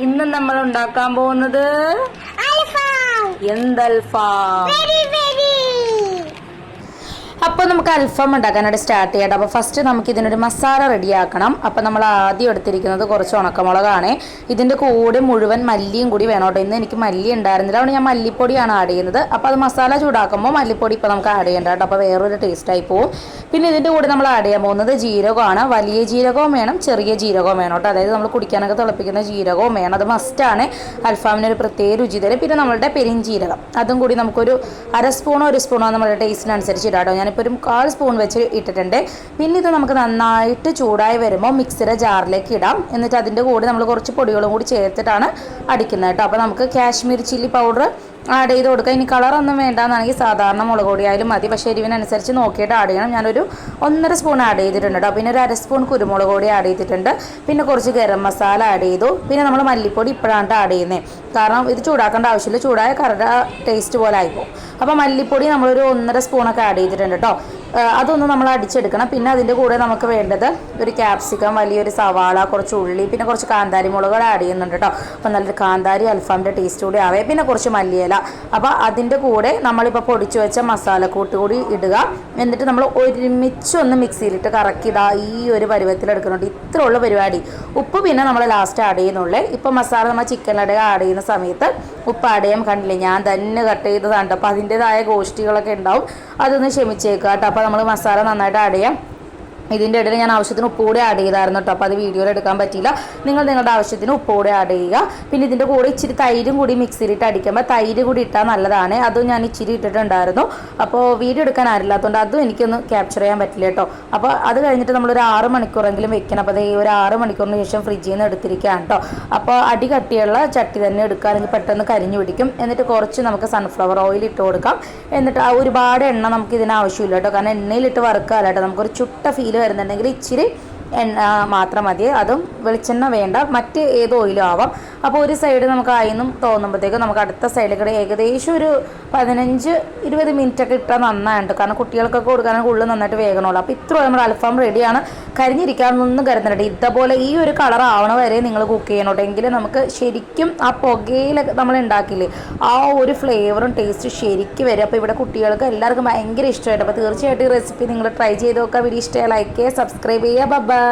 ഇന്ന് നമ്മൾ ഉണ്ടാക്കാൻ പോകുന്നത് എന്തൽഫാം. അപ്പോൾ നമുക്ക് അൽഫാം ഉണ്ടാക്കാനായിട്ട് സ്റ്റാർട്ട് ചെയ്യട്ടെ. അപ്പോൾ ഫസ്റ്റ് നമുക്ക് ഇതിനൊരു മസാല റെഡിയാക്കണം. അപ്പോൾ നമ്മൾ ആദ്യം എടുത്തിരിക്കുന്നത് കുറച്ച് ഉണക്കമുളകാണ്. ഇതിൻ്റെ കൂടെ മുഴുവൻ മല്ലിയും കൂടി വേണം കേട്ടോ. ഇന്ന് എനിക്ക് മല്ലി ഉണ്ടായിരുന്നില്ല, അതുകൊണ്ട് ഞാൻ മല്ലിപ്പൊടിയാണ് ആഡ് ചെയ്യുന്നത്. അപ്പോൾ അത് മസാല ചൂടാക്കുമ്പോൾ മല്ലിപ്പൊടി ഇപ്പോൾ നമുക്ക് ആഡ് ചെയ്യേണ്ട കേട്ടോ. അപ്പോൾ വേറൊരു ടേസ്റ്റായി പോകും. പിന്നെ ഇതിൻ്റെ കൂടെ നമ്മൾ ആഡ് ചെയ്യാൻ പോകുന്നത് ജീരകമാണ്. വലിയ ജീരകവും വേണം, ചെറിയ ജീരകവും വേണം കേട്ടോ. അതായത് നമ്മൾ കുടിക്കാനൊക്കെ തിളപ്പിക്കുന്ന ജീരകവും വേണം. അത് മസ്റ്റാണ്. അൽഫാമിനൊരു പ്രത്യേക രുചി തരും. പിന്നെ നമ്മളുടെ പെരിഞ്ജീരകം അതും കൂടി നമുക്കൊരു അര സ്പൂണോ ഒരു സ്പൂണോ നമ്മുടെ ടേസ്റ്റിനനുസരിച്ച് ഇടാം കേട്ടോ. ഞാനിപ്പോൾ ഒരു 1/4 സ്പൂൺ വെച്ച് ഇട്ടിട്ടുണ്ട്. പിന്നെ ഇത് നമുക്ക് നന്നായിട്ട് ചൂടായി വരുമ്പോൾ മിക്സിയുടെ ജാറിലേക്ക് ഇടാം. എന്നിട്ട് അതിൻ്റെ കൂടെ നമ്മൾ കുറച്ച് പൊടികളും കൂടി ചേർത്തിട്ടാണ് അടിക്കുന്നത് കേട്ടോ. അപ്പോൾ നമുക്ക് കാശ്മീർ ചില്ലി പൗഡർ ആഡ് ചെയ്ത് കൊടുക്കുക. ഇനി കളറൊന്നും വേണ്ടാന്നാണെങ്കിൽ സാധാരണ മുളക് പൊടി ആയാലും മതി. പക്ഷേ എരിവിനനുസരിച്ച് നോക്കിയിട്ട് ആഡ് ചെയ്യണം. ഞാനൊരു 1.5 സ്പൂൺ ആഡ് ചെയ്തിട്ടുണ്ട് കേട്ടോ. പിന്നെ ഒരു അര സ്പൂൺ കുരുമുളക് പൊടി ആഡ് ചെയ്തിട്ടുണ്ട്. പിന്നെ കുറച്ച് ഗരം മസാല ആഡ് ചെയ്തു. പിന്നെ നമ്മൾ മല്ലിപ്പൊടി ഇപ്പോഴാണ് ആഡ് ചെയ്യുന്നത്, കാരണം ഇത് ചൂടാക്കേണ്ട ആവശ്യമില്ല. ചൂടായ കറക്റ്റ് ടേസ്റ്റ് പോലെ ആയിപ്പോൾ. അപ്പോൾ മല്ലിപ്പൊടി നമ്മളൊരു 1.5 സ്പൂണൊക്കെ ആഡ് ചെയ്തിട്ടുണ്ട് കേട്ടോ. അതൊന്ന് നമ്മൾ അടിച്ചെടുക്കണം. പിന്നെ അതിൻ്റെ കൂടെ നമുക്ക് വേണ്ടത് ഒരു ക്യാപ്സിക്കം, വലിയൊരു സവാള, കുറച്ച് ഉള്ളി, പിന്നെ കുറച്ച് കാന്താരി മുളകുകൾ ആഡ് ചെയ്യുന്നുണ്ട് കേട്ടോ. അപ്പോൾ നല്ലൊരു കാന്താരി അൽഫാമിൻ്റെ ടേസ്റ്റ് കൂടി ആവേ. പിന്നെ കുറച്ച് മല്ലിയില. അപ്പോൾ അതിൻ്റെ കൂടെ നമ്മളിപ്പോൾ പൊടിച്ചു വെച്ച മസാലക്കൂട്ട് കൂടി ഇടുക. എന്നിട്ട് നമ്മൾ ഒരുമിച്ചൊന്ന് മിക്സിയിലിട്ട് കറക്കി ഇതാ ഈ ഒരു പരുവത്തിലെടുക്കുന്നുണ്ട്. ഇത്ര ഉള്ള പരിപാടി. ഉപ്പ് പിന്നെ നമ്മൾ ലാസ്റ്റ് ആഡ് ചെയ്യുന്നുള്ളേ. ഇപ്പോൾ മസാല നമ്മൾ ചിക്കനിലൂടെ ആഡ് ചെയ്യുന്ന സമയത്ത് ഉപ്പ് ആഡ് ചെയ്യാൻ കണ്ടില്ലേ, ഞാൻ തന്നെ കട്ട് ചെയ്തതാണ്. അപ്പോൾ അതിൻ്റെതായ ഗോഷ്ടികളൊക്കെ ഉണ്ടാവും, അതൊന്ന് ക്ഷമിച്ചേക്കുക കേട്ടോ. അപ്പോൾ നമ്മൾ മസാല നന്നായിട്ട് ആഡ് ചെയ്യാം. ഇതിൻ്റെ ഇടയിൽ ഞാൻ ആവശ്യത്തിന് ഉപ്പ് കൂടി ആഡ് ചെയ്തായിരുന്നു കേട്ടോ. അപ്പോൾ അത് വീഡിയോയിൽ എടുക്കാൻ പറ്റിയില്ല. നിങ്ങൾ നിങ്ങളുടെ ആവശ്യത്തിന് ഉപ്പ് കൂടി ആഡ് ചെയ്യുക. പിന്നെ ഇതിൻ്റെ കൂടെ ഇച്ചിരി തൈരും കൂടി മിക്സിയിലിട്ട് അടിക്കുമ്പോൾ തൈര് കൂടി ഇട്ടാൽ നല്ലതാണ്. അതും ഞാൻ ഇച്ചിരി ഇട്ടിട്ടുണ്ടായിരുന്നു. അപ്പോൾ വീഡിയോ എടുക്കാൻ ആരില്ലാത്തതുകൊണ്ട് അതും എനിക്കൊന്ന് ക്യാപ്ചർ ചെയ്യാൻ പറ്റില്ല കേട്ടോ. അപ്പോൾ അത് കഴിഞ്ഞിട്ട് നമ്മളൊരു 6 മണിക്കൂറെങ്കിലും വെക്കണം. അപ്പോൾ ഈ ഒരു 6 മണിക്കൂറിന് ശേഷം ഫ്രിഡ്ജിൽ നിന്ന് എടുത്തിരിക്കുകയാണ് കേട്ടോ. അപ്പോൾ അടി കട്ടിയുള്ള ചട്ടി തന്നെ എടുക്കുക, അല്ലെങ്കിൽ പെട്ടെന്ന് കരിഞ്ഞു പിടിക്കും. എന്നിട്ട് കുറച്ച് നമുക്ക് സൺഫ്ലവർ ഓയിൽ ഇട്ട് കൊടുക്കാം. എന്നിട്ട് ഒരുപാട് എണ്ണ നമുക്ക് ഇതിന് ആവശ്യമില്ല കേട്ടോ, കാരണം എണ്ണയിലിട്ട് വറുക്കാമല്ല കേട്ടോ. നമുക്കൊരു ചുട്ട ഫീൽ വരുന്നുണ്ടെങ്കിൽ ഇച്ചിരി എണ്ണ മാത്രം മതി. അതും വെളിച്ചെണ്ണ വേണ്ട, മറ്റ് ഏത് ഓയിലും ആവാം. അപ്പോൾ ഒരു സൈഡ് നമുക്ക് ആയെന്നും തോന്നുമ്പോഴത്തേക്കും നമുക്ക് അടുത്ത സൈഡിൽ ഏകദേശം ഒരു 15-20 മിനിറ്റൊക്കെ ഇട്ടാൽ നന്നായിട്ട്, കാരണം കുട്ടികൾക്കൊക്കെ കൊടുക്കാനൊക്കെ ഉള്ളിൽ നന്നായിട്ട് വേഗണമല്ലോ. അപ്പോൾ ഇത്ര നമ്മുടെ അൽഫാം റെഡിയാണ്. കരിഞ്ഞിരിക്കാനൊന്നും കരുതുന്നുണ്ട്. ഇതേപോലെ ഈ ഒരു കളർ ആവണ വരെ നിങ്ങൾ കുക്ക് ചെയ്യണോട്ടോ. എങ്കിൽ നമുക്ക് ശരിക്കും ആ പുകയിലൊക്കെ നമ്മൾ ഉണ്ടാക്കില്ലേ, ആ ഒരു ഫ്ലേവറും ടേസ്റ്റ് ശരിക്കും വരും. അപ്പോൾ ഇവിടെ കുട്ടികൾക്ക് എല്ലാവർക്കും ഭയങ്കര ഇഷ്ടമായിട്ട്. അപ്പോൾ തീർച്ചയായിട്ടും ഈ റെസിപ്പി നിങ്ങൾ ട്രൈ ചെയ്ത് നോക്കുക. വീഡിയോ ഇഷ്ടമായി ലൈക്ക് ചെയ്യുക, സബ്സ്ക്രൈബ് ചെയ്യുക. ബൈ.